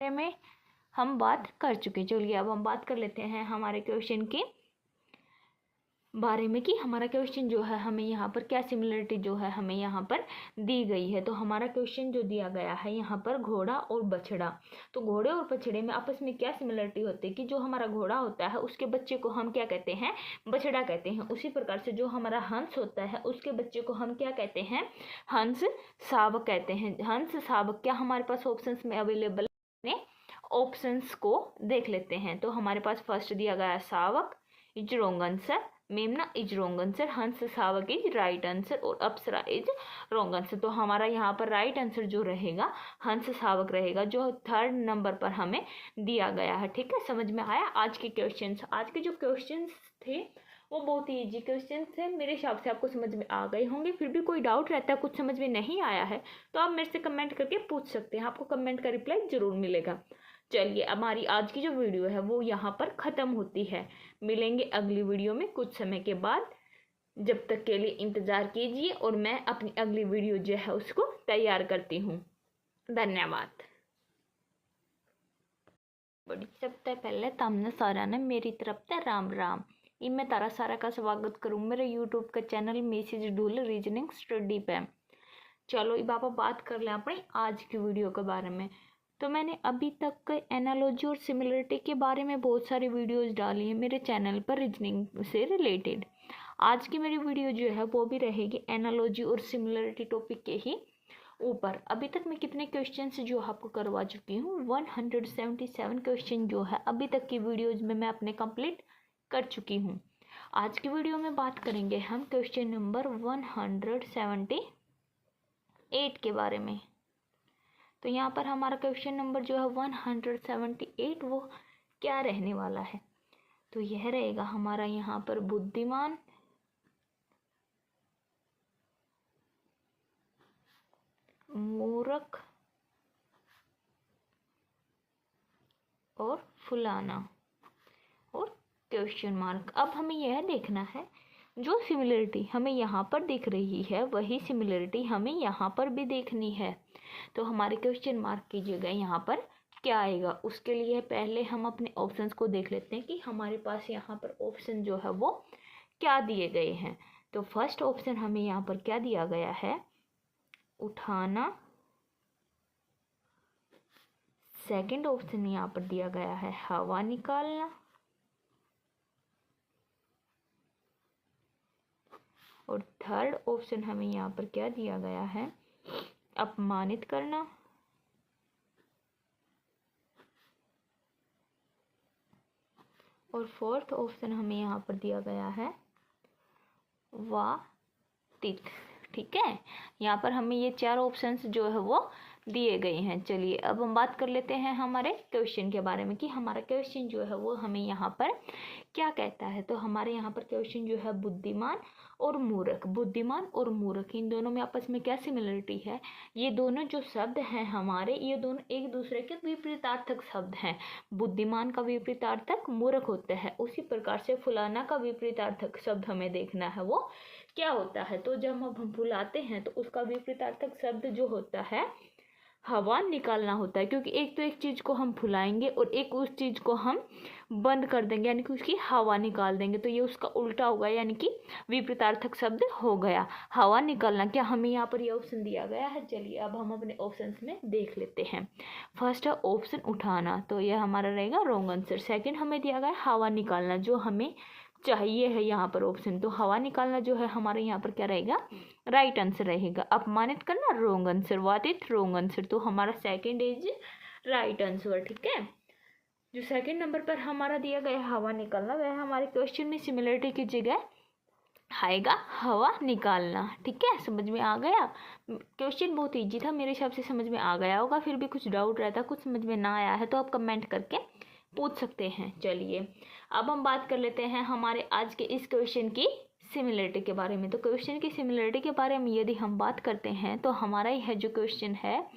बारे में हम बात कर चुके। चलिए अब हम बात कर लेते हैं हमारे क्वेश्चन के बारे में कि हमारा क्वेश्चन जो है हमें यहाँ पर क्या सिमिलरिटी जो है हमें यहाँ पर दी गई है। तो हमारा क्वेश्चन जो दिया गया है यहाँ पर घोड़ा और बछड़ा। तो घोड़े और बछड़े में आपस में क्या सिमिलरिटी होती है कि जो हमारा घोड़ा होता है उसके बच्चे को हम क्या कहते हैं, बछड़ा कहते हैं। उसी प्रकार से जो हमारा हंस होता है उसके बच्चे को हम क्या कहते हैं, हंस शावक कहते हैं। हंस शावक क्या हमारे पास ऑप्शंस में अवेलेबल है, ऑप्शंस को देख लेते हैं। तो हमारे पास फर्स्ट दिया गया है शावक इज रॉन्ग आंसर, मेमना इज रॉन्ग आंसर, हंस शावक इज राइट आंसर और अप्सरा इज रॉन्ग आंसर। तो हमारा यहाँ पर राइट आंसर जो रहेगा हंस शावक रहेगा, जो थर्ड नंबर पर हमें दिया गया है। ठीक है, समझ में आया। आज के क्वेश्चंस, आज के जो क्वेश्चंस थे वो बहुत ही इजी क्वेश्चन थे, मेरे हिसाब से आपको समझ में आ गए होंगे। फिर भी कोई डाउट रहता है, कुछ समझ में नहीं आया है, तो आप मेरे से कमेंट करके पूछ सकते हैं, आपको कमेंट का रिप्लाई जरूर मिलेगा। चलिए हमारी आज की जो वीडियो है वो यहाँ पर ख़त्म होती है। मिलेंगे अगली वीडियो में कुछ समय के बाद। जब तक के लिए इंतज़ार कीजिए और मैं अपनी अगली वीडियो जो है उसको तैयार करती हूँ। धन्यवाद। बड़ी सबसे पहले तमने सारा ने मेरी तरफ से राम राम। मैं तारा सारा का स्वागत करूँ मेरे यूट्यूब का चैनल मैसेज डूल रीजनिंग स्टडी पे। चलो अब आप बात कर लें अपनी आज की वीडियो के बारे में। तो मैंने अभी तक एनालॉजी और सिमिलरिटी के बारे में बहुत सारी वीडियोस डाली हैं मेरे चैनल पर रीजनिंग से रिलेटेड। आज की मेरी वीडियो जो है वो भी रहेगी एनालॉजी और सिमिलरिटी टॉपिक के ही ऊपर। अभी तक मैं कितने क्वेश्चंस जो आपको करवा चुकी हूँ, 177 क्वेश्चन जो है अभी तक की वीडियोज में मैं अपने कंप्लीट कर चुकी हूँ। आज की वीडियो में बात करेंगे हम क्वेश्चन नंबर 178 के बारे में। तो यहाँ पर हमारा क्वेश्चन नंबर जो है 178 वो क्या रहने वाला है, तो यह रहेगा हमारा यहाँ पर बुद्धिमान, मूर्ख और फुलाना और क्वेश्चन मार्क। अब हमें यह देखना है जो सिमिलरिटी हमें यहाँ पर दिख रही है वही सिमिलरिटी हमें यहाँ पर भी देखनी है। तो हमारे क्वेश्चन मार्क कीजिएगा यहाँ पर क्या आएगा। उसके लिए पहले हम अपने ऑप्शंस को देख लेते हैं कि हमारे पास यहाँ पर ऑप्शन जो है वो क्या दिए गए हैं। तो फर्स्ट ऑप्शन हमें यहाँ पर क्या दिया गया है, उठाना। सेकंड ऑप्शन यहाँ पर दिया गया है हवा निकालना। और थर्ड ऑप्शन हमें यहाँ पर क्या दिया गया है, अपमानित करना। और फोर्थ ऑप्शन हमें यहाँ पर दिया गया है वातित। ठीक है, यहाँ पर हमें ये चार ऑप्शंस जो है वो दिए गए हैं। चलिए अब हम बात कर लेते हैं हमारे क्वेश्चन के बारे में कि हमारा क्वेश्चन जो है वो हमें यहाँ पर क्या कहता है। तो हमारे यहाँ पर क्वेश्चन जो है बुद्धिमान और मूर्ख, बुद्धिमान और मूर्ख इन दोनों में आपस में क्या सिमिलरिटी है। ये दोनों जो शब्द हैं हमारे, ये दोनों एक दूसरे के विपरीतार्थक शब्द हैं। बुद्धिमान का विपरीतार्थक मूर्ख होता है, उसी प्रकार से फुलाना का विपरीतार्थक शब्द हमें देखना है वो क्या होता है। तो जब हम फुलाते हैं तो उसका विपरीतार्थक शब्द जो होता है हवा निकालना होता है, क्योंकि एक तो एक चीज़ को हम फुलाएंगे और एक उस चीज़ को हम बंद कर देंगे यानी कि उसकी हवा निकाल देंगे, तो ये उसका उल्टा होगा यानी कि विपरीतार्थक शब्द हो गया हवा निकालना। क्या हमें यहाँ पर ये ऑप्शन दिया गया है। चलिए अब हम अपने ऑप्शंस में देख लेते हैं। फर्स्ट है ऑप्शन उठाना, तो यह हमारा रहेगा रॉन्ग आंसर। सेकेंड हमें दिया गया हवा निकालना, जो हमें चाहिए है यहाँ पर ऑप्शन, तो हवा निकालना जो है हमारे यहाँ पर क्या रहेगा, राइट आंसर रहेगा। अपमानित करना रॉन्ग आंसर, वातित रॉन्ग आंसर, तो हमारा सेकंड इज राइट आंसर। ठीक है, जो सेकंड नंबर पर हमारा दिया गया हवा निकालना वह हमारे क्वेश्चन में सिमिलरिटी की जगह आएगा हवा निकालना। ठीक है, समझ में आ गया। क्वेश्चन बहुत इजी था, मेरे हिसाब से समझ में आ गया होगा। फिर भी कुछ डाउट रहता, कुछ समझ में ना आया है तो आप कमेंट करके पूछ सकते हैं। चलिए अब हम बात कर लेते हैं हमारे आज के इस क्वेश्चन की सिमिलरिटी के बारे में। तो क्वेश्चन की सिमिलरिटी के बारे में यदि हम बात करते हैं तो हमारा यह जो क्वेश्चन है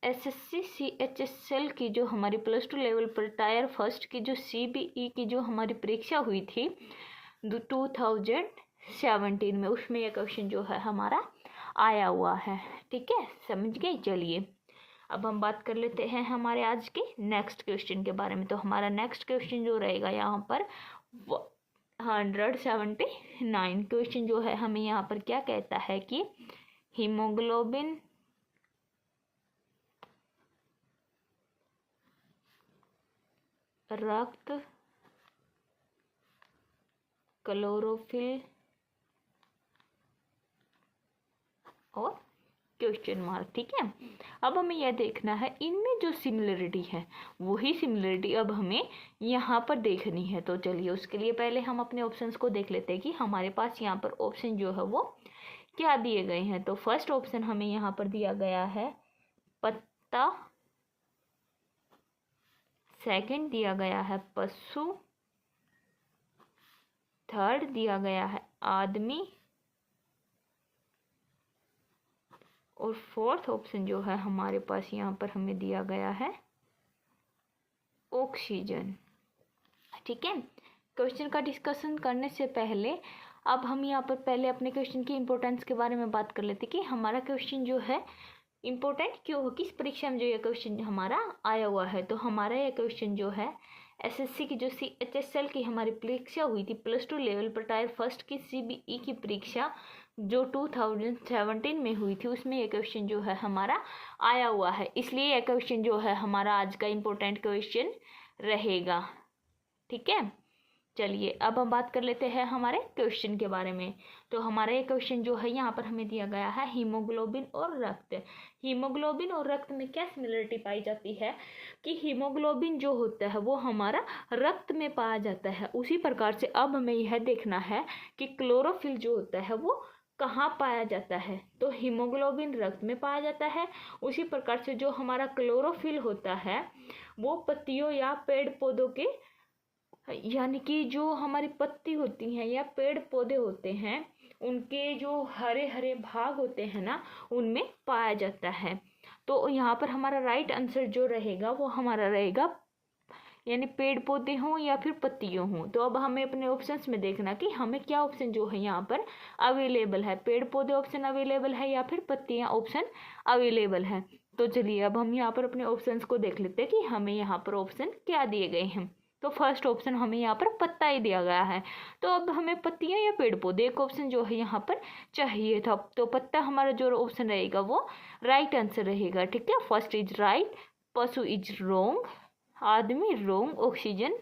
एसएससी CHSL की जो हमारी +2 लेवल पर टायर फर्स्ट की जो CBE की जो हमारी परीक्षा हुई थी 2017 में, उसमें यह क्वेश्चन जो है हमारा आया हुआ है। ठीक है, समझ गए। चलिए अब हम बात कर लेते हैं हमारे आज के नेक्स्ट क्वेश्चन के बारे में। तो हमारा नेक्स्ट क्वेश्चन जो रहेगा यहाँ पर 179 क्वेश्चन जो है हमें यहाँ पर क्या कहता है कि हीमोग्लोबिन रक्त क्लोरोफिल और क्वेश्चन मार्क। ठीक है, अब हमें यह देखना है इनमें जो सिमिलरिटी है वही सिमिलरिटी अब हमें यहाँ पर देखनी है। तो चलिए उसके लिए पहले हम अपने ऑप्शंस को देख लेते हैं कि हमारे पास यहाँ पर ऑप्शन जो है वो क्या दिए गए हैं। तो फर्स्ट ऑप्शन हमें यहाँ पर दिया गया है पत्ता, सेकंड दिया गया है पशु, थर्ड दिया गया है आदमी और फोर्थ ऑप्शन जो है हमारे पास यहाँ पर हमें दिया गया है ऑक्सीजन। ठीक है, क्वेश्चन का डिस्कशन करने से पहले अब हम यहाँ पर पहले अपने क्वेश्चन की इम्पोर्टेंस के बारे में बात कर लेते कि हमारा क्वेश्चन जो है इम्पोर्टेंट क्यों हो, किस परीक्षा में जो ये क्वेश्चन हमारा आया हुआ है। तो हमारा ये क्वेश्चन जो है एसएससी की जो CHSL की हमारी परीक्षा हुई थी +2 लेवल पर टायर फर्स्ट की CBE की परीक्षा जो 2017 में हुई थी उसमें ये क्वेश्चन जो है हमारा आया हुआ है, इसलिए यह क्वेश्चन जो है हमारा आज का इम्पोर्टेंट क्वेश्चन रहेगा। ठीक है, चलिए अब हम बात कर लेते हैं हमारे क्वेश्चन के बारे में। तो हमारा ये क्वेश्चन जो है यहाँ पर हमें दिया गया है हीमोग्लोबिन और रक्त। हीमोग्लोबिन और रक्त में क्या सिमिलरिटी पाई जाती है कि हीमोग्लोबिन जो होता है वो हमारा रक्त में पाया जाता है। उसी प्रकार से अब हमें यह देखना है कि क्लोरोफिल जो होता है वो कहाँ पाया जाता है। तो हीमोग्लोबिन रक्त में पाया जाता है, उसी प्रकार से जो हमारा क्लोरोफिल होता है वो पत्तियों या पेड़ पौधों के यानी कि जो हमारी पत्ती होती हैं या पेड़ पौधे होते हैं उनके जो हरे हरे भाग होते हैं ना उनमें पाया जाता है। तो यहाँ पर हमारा राइट आंसर जो रहेगा वो हमारा रहेगा यानी पेड़ पौधे हों या फिर पत्तियों हों। तो अब हमें अपने ऑप्शंस में देखना कि हमें क्या ऑप्शन जो है यहाँ पर अवेलेबल है, पेड़ पौधे ऑप्शन अवेलेबल है या फिर पत्तियाँ ऑप्शन अवेलेबल है। तो चलिए अब हम यहाँ पर अपने ऑप्शंस को देख लेते हैं कि हमें यहाँ पर ऑप्शन क्या दिए गए हैं। तो फर्स्ट ऑप्शन हमें यहाँ पर पत्ता ही दिया गया है, तो अब हमें पत्तियाँ या पेड़ पौधे एक ऑप्शन जो है यहाँ पर चाहिए था। तो पत्ता हमारा जो ऑप्शन रहेगा वो राइट आंसर रहेगा। ठीक है, फर्स्ट इज राइट, पशु इज रोंग, आदमी रोंग, ऑक्सीजन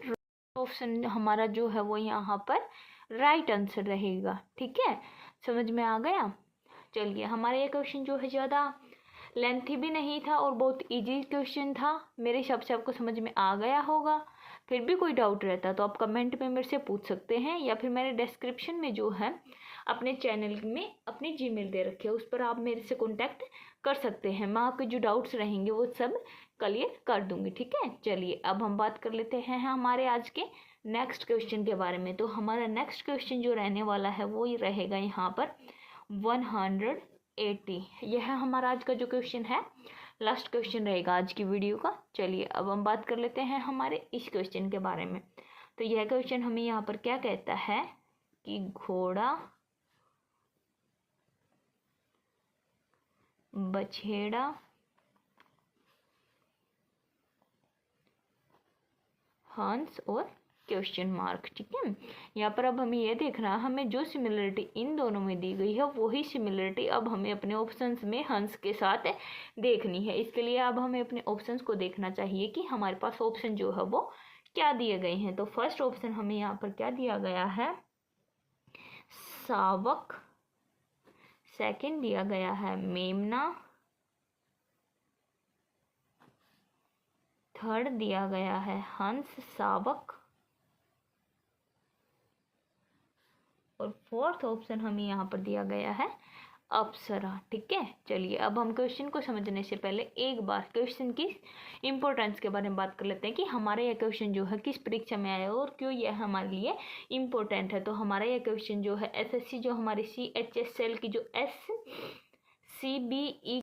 ऑप्शन हमारा जो है वो यहाँ पर राइट आंसर रहेगा। ठीक है, समझ में आ गया। चलिए हमारा ये क्वेश्चन जो है ज़्यादा लेंथी भी नहीं था और बहुत इजी क्वेश्चन था, मेरे हिसाब से आपको समझ में आ गया होगा। फिर भी कोई डाउट रहता तो आप कमेंट में मेरे से पूछ सकते हैं या फिर मैंने डिस्क्रिप्शन में जो है अपने चैनल में अपनी जीमेल दे रखी है उस पर आप मेरे से कॉन्टैक्ट कर सकते हैं। मैं आपके जो डाउट्स रहेंगे वो सब क्लियर कर दूंगी। ठीक है, चलिए अब हम बात कर लेते हैं हमारे आज के नेक्स्ट क्वेश्चन के बारे में। तो हमारा नेक्स्ट क्वेश्चन जो रहने वाला है वो ही रहेगा यहाँ पर 180। यह हमारा आज का जो क्वेश्चन है लास्ट क्वेश्चन रहेगा आज की वीडियो का। चलिए अब हम बात कर लेते हैं हमारे इस क्वेश्चन के बारे में। तो यह क्वेश्चन हमें यहाँ पर क्या कहता है कि घोड़ा, बछेड़ा, हंस और क्वेश्चन मार्क। ठीक है, यहाँ पर अब हमें यह देखना है हमें जो सिमिलरिटी इन दोनों में दी गई है वही सिमिलरिटी अब हमें अपने ऑप्शंस में हंस के साथ देखनी है। इसके लिए अब हमें अपने ऑप्शंस को देखना चाहिए कि हमारे पास ऑप्शन जो है वो क्या दिए गए हैं। तो फर्स्ट ऑप्शन हमें यहाँ पर क्या दिया गया है शावक, सेकंड दिया गया है मेमना, थर्ड दिया गया है हंस शावक और फोर्थ ऑप्शन हमें यहाँ पर दिया गया है अप्सरा। ठीक है, चलिए अब हम क्वेश्चन को समझने से पहले एक बार क्वेश्चन की इम्पोर्टेंस के बारे में बात कर लेते हैं कि हमारा यह क्वेश्चन जो है किस परीक्षा में आया और क्यों यह हमारे लिए इम्पोर्टेंट है। तो हमारा यह क्वेश्चन जो है एसएससी जो हमारी CHSL की जो CBE